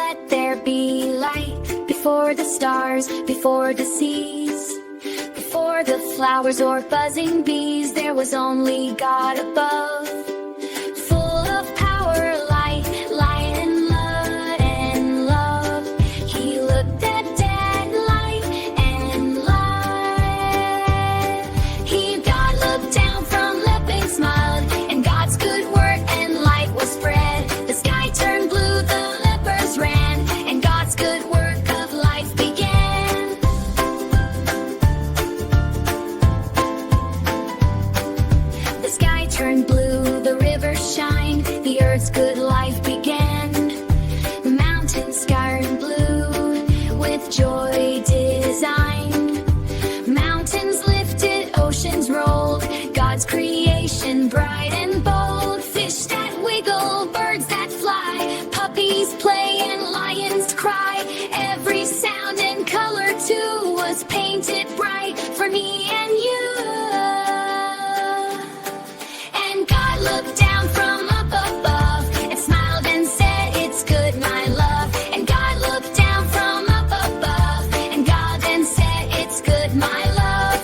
let there be light. Before the stars, before the seas, before the flowers or buzzing bees, there was only God above, full of power, light, light and love. He looked at dead light and light. God looked down from leaping, smiled, and God's good work and light was spread. The sky turned blue, the lepers ran, and God's good work of life began. The sky turned blue, the river shined, the earth's good life began. The mountains scarred blue, with joy designed. Mountains lifted, oceans rolled, God's creation bright and bold. Fish that wiggle, birds that fly, puppies play and lions cry. Every sound and color too was painted bright for me and you. And God looked down from up above and smiled and said, "It's good, my love." And God looked down from up above, and God then said, "It's good, my love."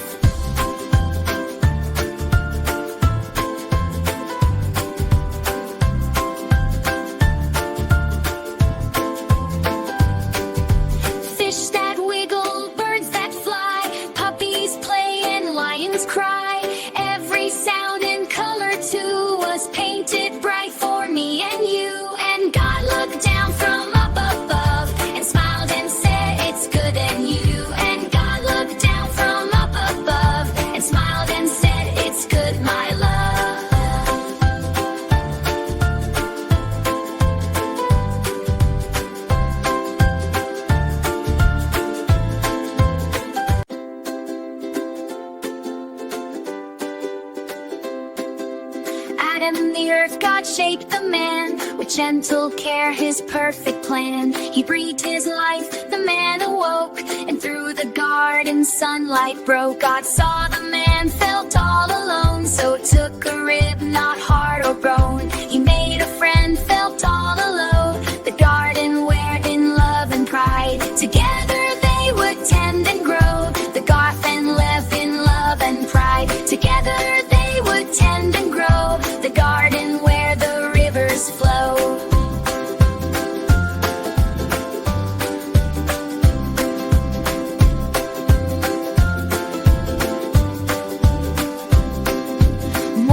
Fish that wiggle, birds that fly, puppies play and lions cry. Every sound and color too was painted bright for me and you. And God looked down from up above and smiled and said, "It's good," and you. And God looked down from up above and smiled and said, "It's good, my love." Adam, the earth, God shaped the man with gentle care, his perfect plan. He breathed his life, the man awoke, and through the garden sunlight broke. God saw the man felt all alone, so took a rib, not heart or bone. He made a friend, felt all alone, the garden where in love and pride together they would tend and grow. The Garth and Lev in love and pride together they would tend and grow. The garden where the rivers flow.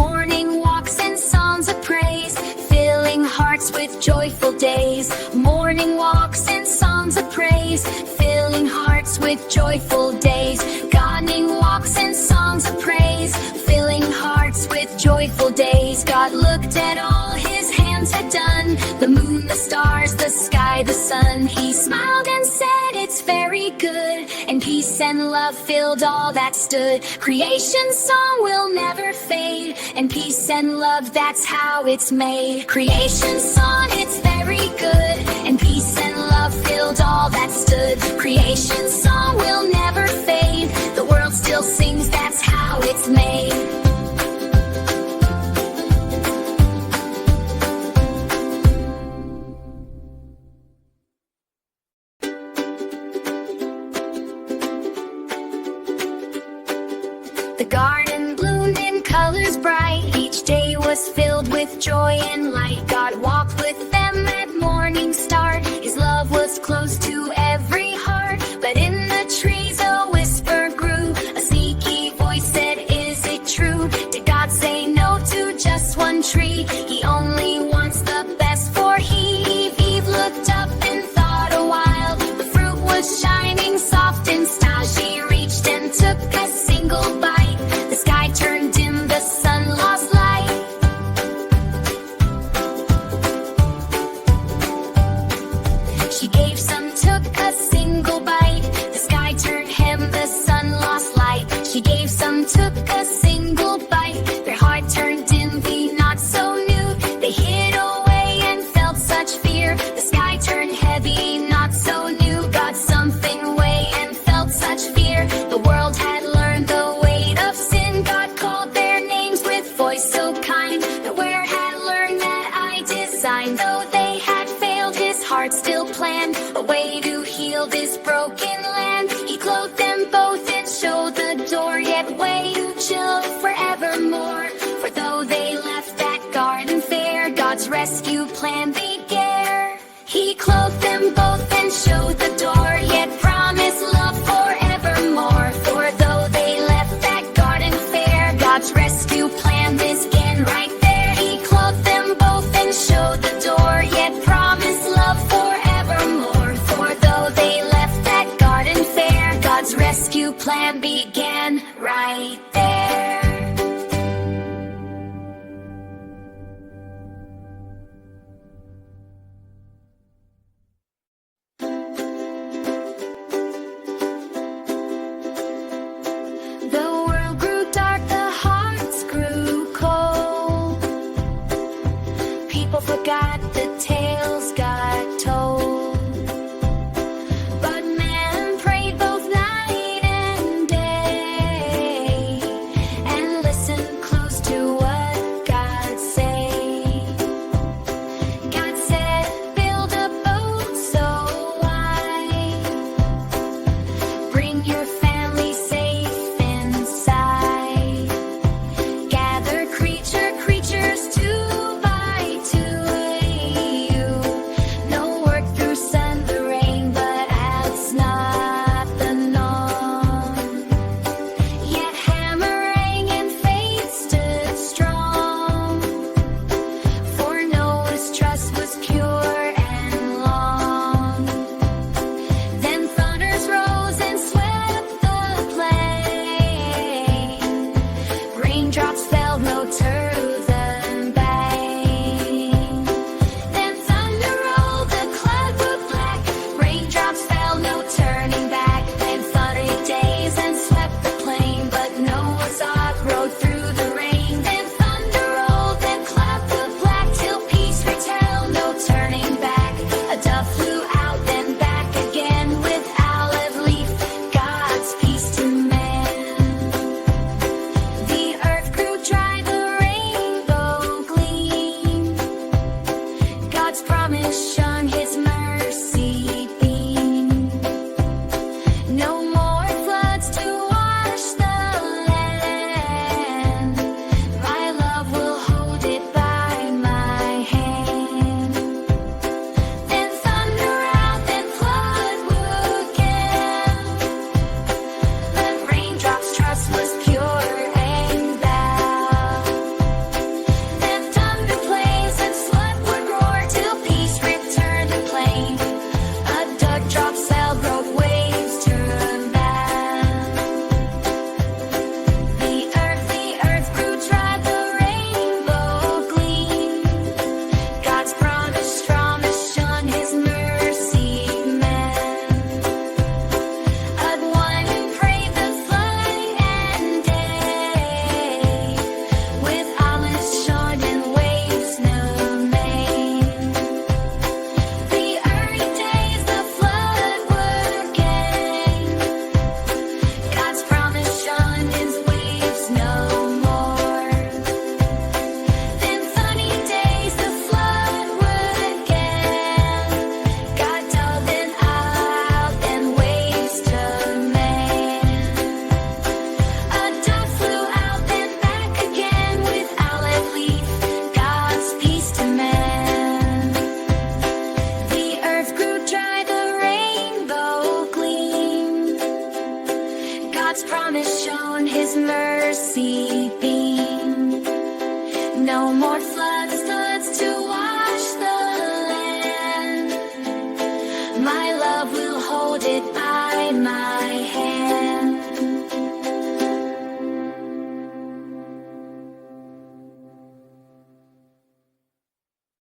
Morning walks and songs of praise, filling hearts with joyful days. Morning walks and songs of praise, filling hearts with joyful days. Gardening walks and songs of praise, filling hearts with joyful days. God looked at all his hands had done, the moon, the stars, the sky, the sun. He smiled and said, "It's very good," and peace and love filled all that stood. Creation's song will never fade, and peace and love, that's how it's made. Creation's song, it's very good, and peace and love filled all that stood. Creation's song will never fade, the world still sings, that's how it's made. The garden bloomed in colors bright, each day was filled with joy and light. God walked with them at morning start, his love was close to every heart. But in the trees a whisper grew, a sneaky voice said, "Is it true? Did God say no to just one tree? He only wants the best for Eve." Eve looked up and thought a while, the fruit was shining soft and style. She reached and took a single bite, the sky turned dim, the sun lost light. She gave some, took a single bite, the sky turned hem, the sun lost light. She gave some, took a single bite, their heart turned dim, the not so new. They hid away and felt such fear, the sky turned heavy, not so new. Got something way and felt such fear, the world had learned the weight of sin. God called their names with voice so kind, the where had learned that I designed. Though they had failed, his heart heart still planned a way to heal this broken land. He clothed them both and showed the door, yet way to chill forevermore. For though they left that garden fair, God's rescue plan began. He clothed them both and showed the door, yet promised love forevermore. For though they left that garden fair, God's rescue plan began right there. He clothed them both and showed the door, yet promised love forevermore. For though they left that garden fair, God's rescue plan began right there. Forgot the tales God told, but man prayed both night and day, and listened close to what God said. God said, build a boat so wide, bring your family safe inside, gather creatures two by two. Raindrops fell, no turning back. Then thunder rolled, the cloud grew black. Raindrops fell, no turning back. Then flooded days and swept the plain, but Noah's Ark rode through the rain. Then thunder rolled, then cloud grew black, till peace returned, no turning back. A dove flew out, then back again with olive leaf, God's peace to man. Promise shone his mercy beam. No more floods to wash the land. My love will hold it by my hand. Then thunder out, then flood again. But raindrops' trust was pure and vow. Then thunder plays and flood would roar till peace returned to plain. A dug drop fell, broke waves turned back. The earth grew dry, the rainbow gleamed. God's promise shone his mercy man. At one prayed the flood and day, with olives shorn and waves no main. The early days the flood would gain. God's promise shone his waves no more. Then sunny days the flood would gain. God dug them out, then waves to man. A dove flew out, then back again with olive leaf, God's peace to man. The earth grew dry, the rainbow gleamed. God's promise shone his mercy beam. No more